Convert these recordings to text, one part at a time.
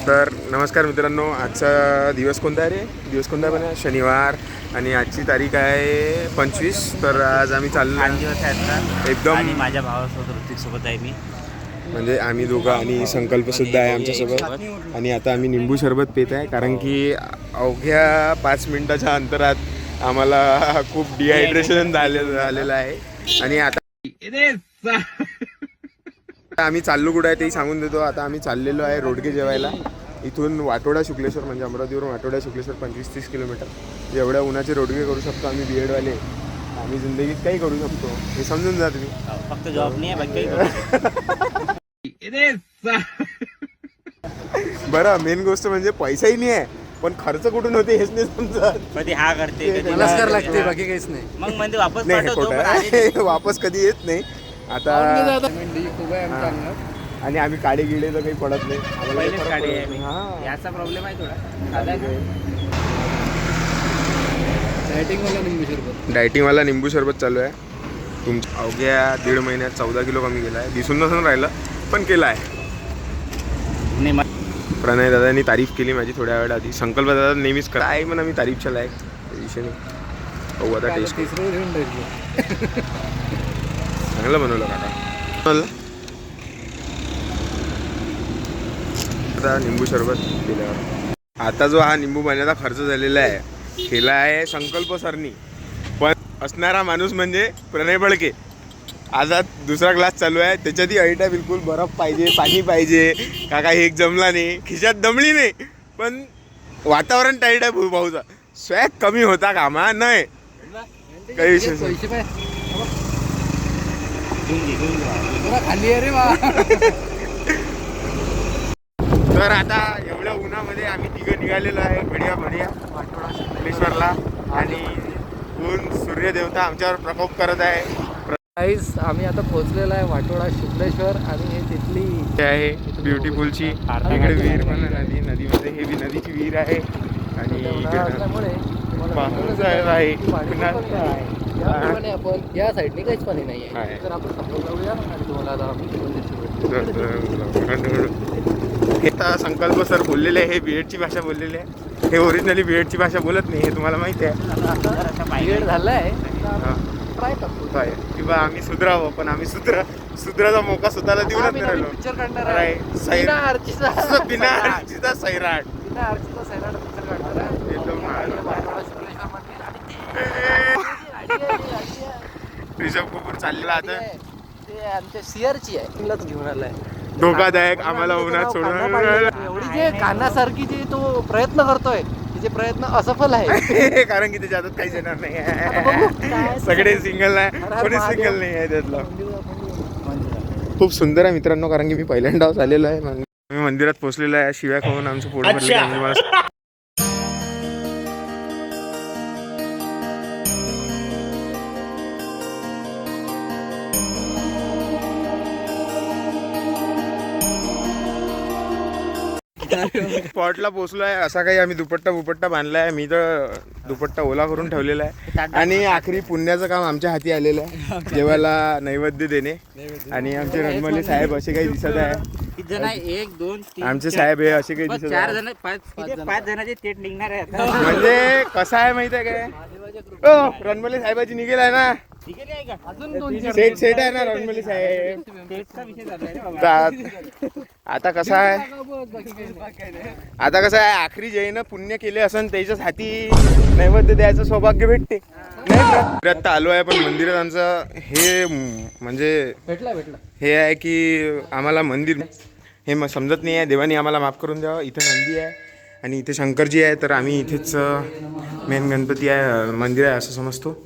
तर नमस्कार मित्रांनो, आजचा दिवस कोणता आहे रे? दिवस कोणता पण आहे? शनिवार. आणि आजची तारीख आहे 25. तर आज आम्ही चाललो दिवस आहेत एकदम, आणि माझ्या भावासोबत ऋतिकसोबत आहे मी. म्हणजे आम्ही दोघं आणि संकल्पसुद्धा आहे आमच्यासोबत. आणि आता आम्ही निंबू सरबत पित आहे, कारण की अवघ्या 5 मिनिटाच्या अंतरात आम्हाला खूप डिहायड्रेशन झालेलं आहे. आणि आता आम्ही चाललो कुठं आहे तेही सांगून देतो. आता आम्ही चाललेलो आहे रोडगे जेवायला. इथून वाटोडा शुक्लेश्वर, म्हणजे अमरावतीवरून वाटोडा शुक्लेश्वर 25-30 किलोमीटर. एवढ्या उन्हाचे रोडगे करू शकतो आम्ही बीएडवाले. आम्ही जिंदगीत काही करू शकतो, हे समजून जा तुम्ही. फक्त जॉब नाही आहे बाकी. बरं, मेन गोष्ट म्हणजे पैसाही नाही आहे, पण खर्च कुठून होते हेच नाही समजत. कधी हा करते कधी नमस्कार लागते, बाकी काहीच नाही. मग म्हणजे वापस नाही, हे पाठवतो, खोटं पण आधी आहे. वापस कधी येत नाही आता. खूप आहे आमच्या अंगात. आणि आम्ही काडे गिडे तर काही पडत नाही आम्हाला, काही पहिलेच फरक काढी पडत आहे मी. नाही. हां. याचा प्रॉब्लेम आहे थोडा साधा आहे. डायटिंगवाला निंबू सरबत. डायटिंगवाला निंबू सरबत चालू आहे. तुमच्या अवघ्या 1.5 महिन्यात 14 किलो कमी केला आहे. दिसून नसून राहिलं, पण केला आहे. नाही, प्रणय दादांनी तारीफ केली माझी थोड्या वेळ आधी. संकल्प दादा नेहमीच करा आहे म्हणा, मी तारीफच्या लायक विषय नाही. हो, आता टेस्ट तिसरं घेऊन टाकलं. चांगलं बनवलं काका. आता निंबू सरबत केल्यावर, आता जो हा निंबू पाण्याचा खर्च झालेला आहे, केला आहे संकल्प सरनी. पण असणारा माणूस म्हणजे प्रणय बळके. आता दुसरा ग्लास चालू आहे, त्याच्यातही ऐटा बिलकुल बर्फ पाहिजे, पाणी पाहिजे. काका हे एक जमला नाही, खिशात दमली नाही, पण वातावरण टाईट आहे भाऊचा. स्वॅग कमी होता कामा नाही, काही विषय नाही. पैसे पाय घेऊन घे. थोडा खाली आहे रे वा. तर आता एवढ्या उन्हामध्ये आम्ही तिघं निघालेलो आहे बढिया वाटोडा शुक्लेश्वरला. आणि ऊन सूर्यदेवता आमच्यावर प्रकोप करत आहे. गाईस, आम्ही आता पोहोचलेलो आहे वाटोडा शुक्लेश्वर. आणि हे तिथली हे आहे ब्युटिफुलची इकडे विहीर पण आहे, नदीमध्ये हे बी नदीची विहीर आहे. आणि उन्हाळा इकडे असल्यामुळे पाऊस आहे. आपण या साईडने काहीच पाणी नाही आहे. आहे. तर आपण समोर जाऊया आणि तुम्हाला आता आम्ही हे तर संकल्प सर बोललेले आहे, हे बीएडची भाषा बोललेली आहे. हे ओरिजिनली बीएडची भाषा बोलत नाही, हे तुम्हाला माहिती आहे. बिएड झालं आहे, हां, ट्राय करतो. काय किंवा आम्ही सुधरावं, पण आम्ही सुधराचा मोका स्वतःला देऊनच नाही राहिलो. पिक्चर काढणार आहे. आहे बिना आर्चीचा. बिना आर्चीचा सैराट. बिना आर्चीचा सैराट पिक्चर काढणार आहे. एकदम वाटोडा शुक्लेश्वर मंदिर आणि ऋषभ कपूर चाललेला आता. ते आमच्या सिअरची आहे, तिलाच घेऊन आलाय. धोकादायक, आम्हाला उन्हात सोडून. एवढी जे कानासारखी जे तो प्रयत्न करतोय, तिचे प्रयत्न असफल आहे. कारण की त्याच्या हातात काहीच येणार नाही आता बघू काय आहे. सगळे सिंगल आहे, कोणी सिंगल नाही आहे त्यातलं. खूप सुंदर आहे मित्रांनो, कारण की मी पहिल्यांदाच आलेलो आहे. मी मंदिरात पोहोचलेलो आहे. शिव्या खाऊन आमचं पोट भरलं. स्पॉटला पोहोचलो आहे. असा काही आम्ही दुपट्टा बांधला आहे. मी तर दुपट्टा ओला करून ठेवलेला आहे. आणि आखरी पुण्याचं काम आमच्या हाती आलेलं आहे, देवाला नैवेद्य देणे. आणि आमचे रणमले साहेब असे काही दिसत आहे. किती जण आहे? 1 2 3 आमचे साहेब हे असे काही दिसत 4 आहे. जण, 5 जणांचे तेट निघणार आहे आता. म्हणजे कसं आहे माहिती आहे काय, रणमले साहेबाची निघेल आहे ना, ठीक आहे का? अजून 2 सेट आहे ना रणमले साहेब. तेटचा विषय चालू आहे रे बाबा. आता कसं आहे, आखरी जयनं पुण्य केले असन त्याच्याच हाती नैवेद्य द्यायचं सौभाग्य भेटते. नाही आता आलो आहे, पण मंदिरात आमचं हे म्हणजे भेटला हे आहे की आम्हाला मंदिर हे समजत नाही आहे. देवानी आम्हाला माफ करून द्यावं. इथं नंदी आहे आणि इथे शंकरजी आहे, तर आम्ही इथेच मेन गणपती आहे, मंदिर आहे असं समजतो.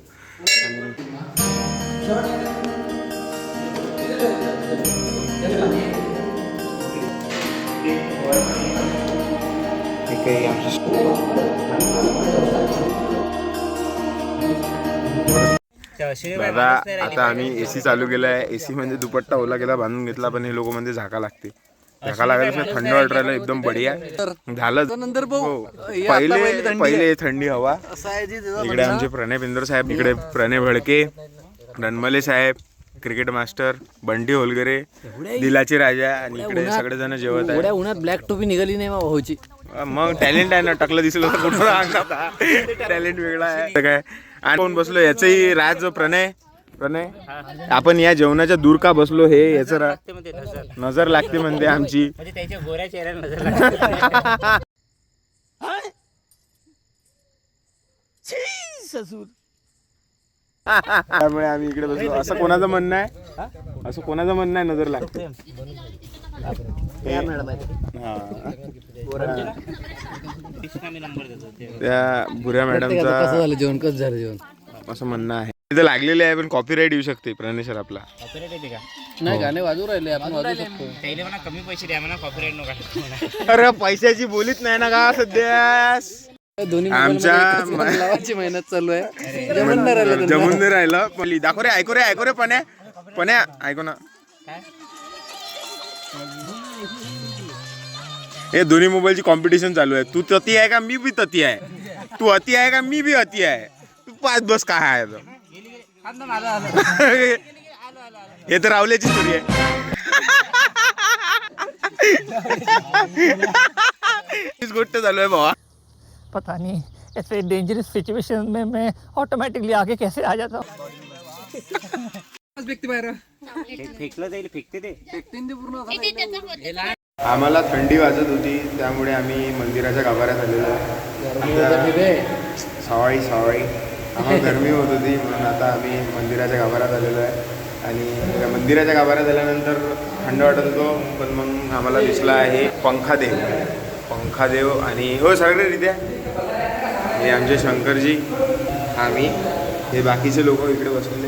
दादा आता आम्ही एसी चालू केला आहे. एसी म्हणजे दुपट्टा ओला केला, बांधून घेतला, पण हे लोक म्हणजे झाका लागते. झाका लागायला थंड वाटत राहिलं, एकदम बढिया झालं. नंतर हो, पहिले थंडी हवा. इकडे आमचे प्रणय बिंदर साहेब, इकडे प्रणय भडके, रणमले साहेब, क्रिकेट मास्टर बंटी होलगरे, दिलाचे राजा आणि इकडे सगळेजण जेवत आहे. एवढ्या उन्हात ब्लॅक टोपी निघाली नाही मग भाऊची. मग टॅलेंट आहे ना, टकलं दिसलं तर कुठं सांगता टॅलेंट वेगळा आहे काय. आणि कोण बसलो याचंही राज प्रणय. आपण या जेवणाच्या दूर का बसलो हे याचं लागते मध्ये नजर. नजर लागते म्हणते आमची. म्हणजे त्याच्या गोऱ्या चेहऱ्याला नजर लागते. त्यामुळे आम्ही इकडे बसलो. असं कोणाचं म्हणणं आहे, असं कोणाचं म्हणणं आहे नजर लागते. आम्ही नंबर देतो ते. त्या भुऱ्या कसं मॅडमचा झालं जेवण, कसं झालं जेवण? असं म्हणणं आहे. तिथं लागलेले आहे पण कॉपीराईट येऊ शकते प्रणेशर आपला. कॉपीराईट येते का? नाही गाणे वाजू राहिले, आपण वाजू शकतो. त्याला म्हणा कमी पैसे द्या म्हणा, कॉपीराईट नका. अरे पैशाची बोलीच नाही ना का सध्या. दोन्ही आमच्या लावायची मेहनत चालू आहे. जेवण नाही राहिलं त्यांना. जमून नाही राहिलं. पण दाखव रे, ऐकू रे पण्या ऐकू ना. हे दोन्ही मोबाईलची कॉम्पिटिशन चालू आहे. तू तती आहे का मी बी तती आहे, तू अति आहे का मी बी अति आहे. तू पाच बस काय आहे तो. हे तर रावल्याची स्टोरी आहे. हीच गोष्ट चालू आहे भावा. पता नहीं ऐसे डेंजरस सिचुएशन में मैं ऑटोमेटिकली आगे कैसे आ जाता हूँ. फेकलं जाईल, फेकते ते. आम्हाला थंडी वाजत होती त्यामुळे आम्ही मंदिराच्या गाभाऱ्यात आलेलो. सॉरी आम्हाला गरमी होत होती म्हणून आता आम्ही मंदिराच्या गाभाऱ्यात आलेलो आहे. आणि त्या मंदिराच्या गाभाऱ्यात आल्यानंतर थंड वाटत होतो, पण मग आम्हाला दिसला आहे पंखादेव आणि हो सगळे रित्या हे आमचे शंकरजी, आम्ही हे बाकीचे लोक इकडे बसलेले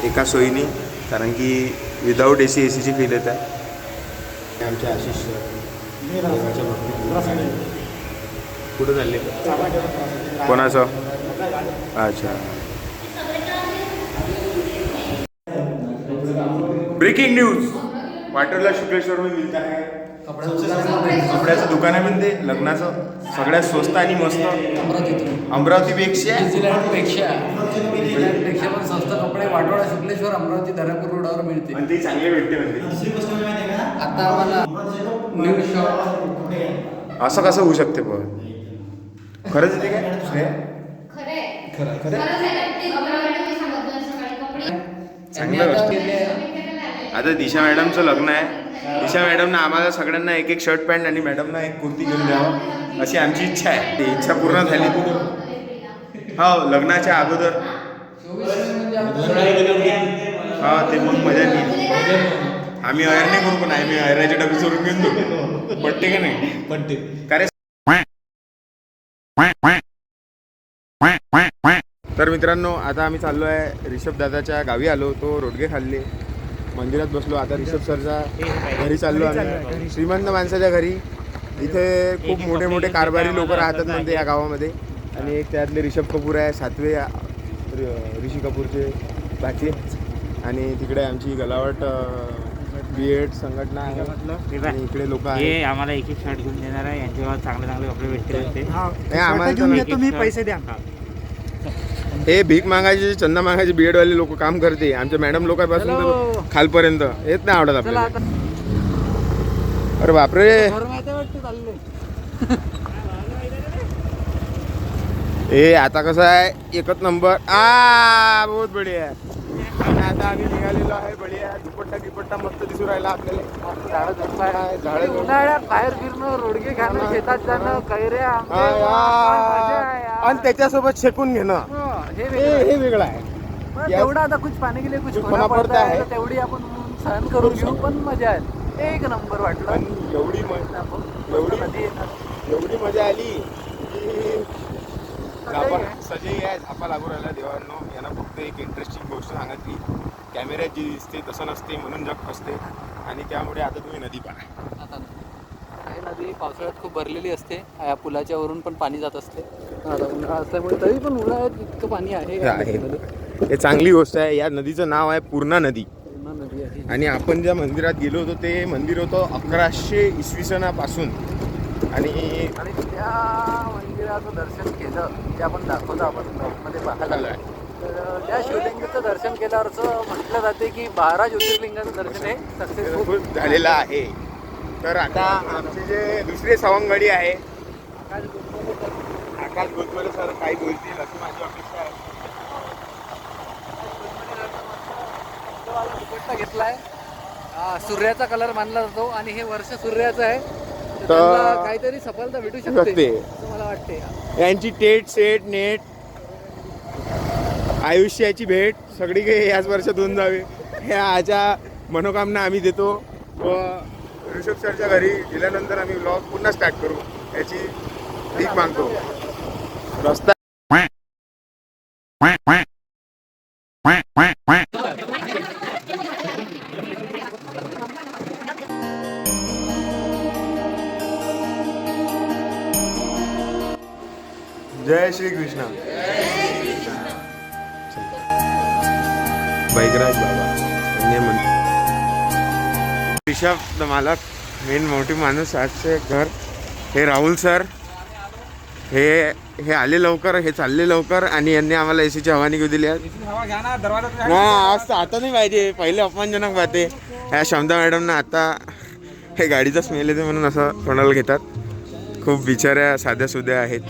एका सोयीनी, कारण की विदाऊट AC ची फील येत आहे. आमचे आशिष देवाच्या भक्ती कुठं चालले, कोणाचं? अच्छा, ब्रेकिंग न्यूज. वाटरला शुक्लेश्वर में मिळत आहे कपड्याचं दुकान आहे म्हणते लग्नाचं, सगळ्यात स्वस्त आणि मस्त. अमरावतीपेक्षा पण स्वस्त कपडे वाटोळा शुक्लेश्वर अमरावती धरापूर रोडावर मिळते. आणि ते चांगले भेटते म्हणते. आता आम्हाला न्यू शॉप. असं कसं होऊ शकते पण खरंच येते काय? चांगलं गोष्ट. आता दिशा मॅडमचं लग्न आहे. दिशा मॅडमनं आम्हाला सगळ्यांना एक शर्ट पॅन्ट आणि मॅडमना एक कुर्ती घेऊन द्यावं अशी आमची इच्छा आहे. ती इच्छा पूर्ण झाली. हो, लग्नाच्या अगोदर. हा, ते मग मजा नाही. आम्ही अयर नाही करू, पण आम्ही अयराच्या डबे चोरून घेऊन देऊ. पटते का नाही? पटते. कारण तर मित्रांनो, आता आम्ही चाललो आहे रिषभ दादाच्या गावी. आलो तो रोडगे खाल्ले, मंदिरात बसलो. आता रिषभ सरच्या घरी चाललो आम्ही, श्रीमंत माणसाच्या घरी. इथे खूप मोठे मोठे कारभारी लोक राहतात म्हणते या गावामध्ये. आणि एक त्यातले रिषभ कपूर आहे, 7वे ऋषी कपूरचे बाकी. आणि तिकडे आमची गलावट B.Ed संघटना आहे आणि इकडे लोक आहेत. हे आम्हाला एक शर्ट घेऊन देणार आहे. यांच्यावर चांगले चांगले कपडे भेटतील. आम्हाला तुम्ही पैसे द्या. हे भीक मागायचे, चंदा मागायचे B.Ed वाले लोक काम करते. आमच्या मॅडम लोकांपासून तर खालपर्यंत येत नाही आवडत आपल्याला. अरे बापरे, ए आता कसं आहे, एकच नंबर. बहुत बढिया. आता आम्ही निघालेलो आहे. बढिया दुपट्टा मस्त दिसू राहिला आपल्याला. झाडं उन्हाळ्यात बाहेर फिरणं, रोडगे खाणं, शेतात जाणं, कैऱ्या, आणि त्याच्यासोबत शेकून घेणं हे वेगळं आहे. तेवढं आता कुछ पाणी गेले कुछ होना पडता है, तेवढी आपण सहन करून घेऊ. पण मजा आहे, एक नंबर वाटलं. पण एवढी मजा आली की आपण सजई आहे, झापा लागू राहिला. देवांनो, यांना फक्त एक इंटरेस्टिंग गोष्ट सांगितली, कॅमेऱ्यात जी दिसते तसं नसते, म्हणून जग फसते. आणि त्यामुळे आता तुम्ही नदी पहा. आता हे नदी पावसाळ्यात खूप भरलेली असते, या पुलाच्या वरून पण पाणी जात असते. आता उन्हाळा असल्यामुळे तरी पण उन्हाळ्यात इतकं पाणी आहे. हे चांगली गोष्ट आहे. या नदीचं नाव आहे पूर्णा नदी. नदी आहे. आणि आपण ज्या मंदिरात गेलो होतो ते मंदिर होतं 1100 इसवी सनापासून. आणि त्या मंदिराचं दर्शन केलं ते आपण दाखवतो, आपण ब्लॉगमध्ये पाहायला. तर त्या शिवलिंगाचं दर्शन केल्यावर असं म्हटलं जाते की 12 ज्योतिर्लिंगाचं दर्शन हे सक्सेसफुल झालेलं आहे. तर आता आमचे जे दुसरे सवंगडी आहे आकाश गोतमले सर काही बोलतील अशी माझी अपेक्षा आहे. दुपट्टा घेतलाय, सूर्याचा कलर मानला जातो आणि हे वर्ष सूर्याचं आहे, तर तर त्यांना काहीतरी सफलता भेटू शकते शकते. असं मला वाटते. यांची टेट सेट नेट आयुष्याची भेट सगळी काही याच वर्षात होऊन जावे ह्याच्या मनोकामना आम्ही देतो व ऋषभ सरच्या घरी गेल्यानंतर आम्ही व्लॉग पुन्हा स्टार्ट करू याची भीक मागतो. रस्ता जय श्री कृष्ण. बैगराज बाबा ऋषभ द मालक मेन मोठी माणूस आजचे घर हे राहुल सर हे आले लवकर, हे चालले लवकर आणि यांनी आम्हाला एसीची हवानी घेऊ दिली आज. आज तर आता नाही पाहिजे, पहिले अपमानजनक बाते. ह्या शमदा मॅडमना आता हे गाडीचा स्मेल येते म्हणून असं तोंडाला घेतात. खूप बिचाऱ्या साध्या सुध्या आहेत,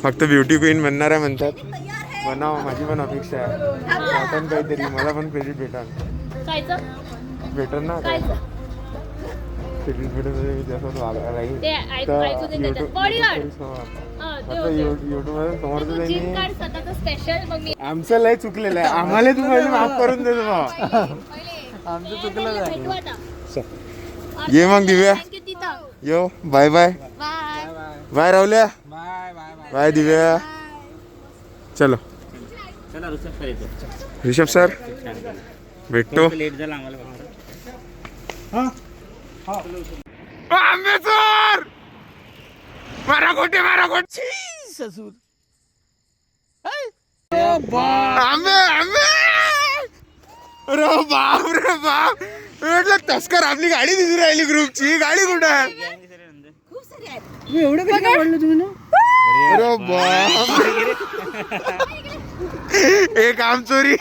फक्त ब्युटी क्वीन बनणाऱ्या म्हणतात. बनाव, माझी पण अपेक्षा आहे. भेटन काहीतरी, मला पण क्रेडिट भेटन ना क्रेडिट भेटन मी त्याच्यात वागायला लागेल. आमचं लय चुकलेलं आहे, आम्हाला तुम्हाला माफ करून देतो भावा. आमचं चुकलं आहे. ये मग दिव्या, यो बाय बाय बाय राहुल्या, बाय दिव्या. चलो चला ऋषभ सर येतो. ऋषभ सर भेटतो. लेट झाला आम्हाला आंबेसर मारा गोटे ससुर आंबे आंबे. अरे बाप रे बाप, म्हटलं तस्कर आपली गाडी दिसून राहिली. ग्रुपची गाडी कुठं आहे? अरे बाप, एक आम चोरी.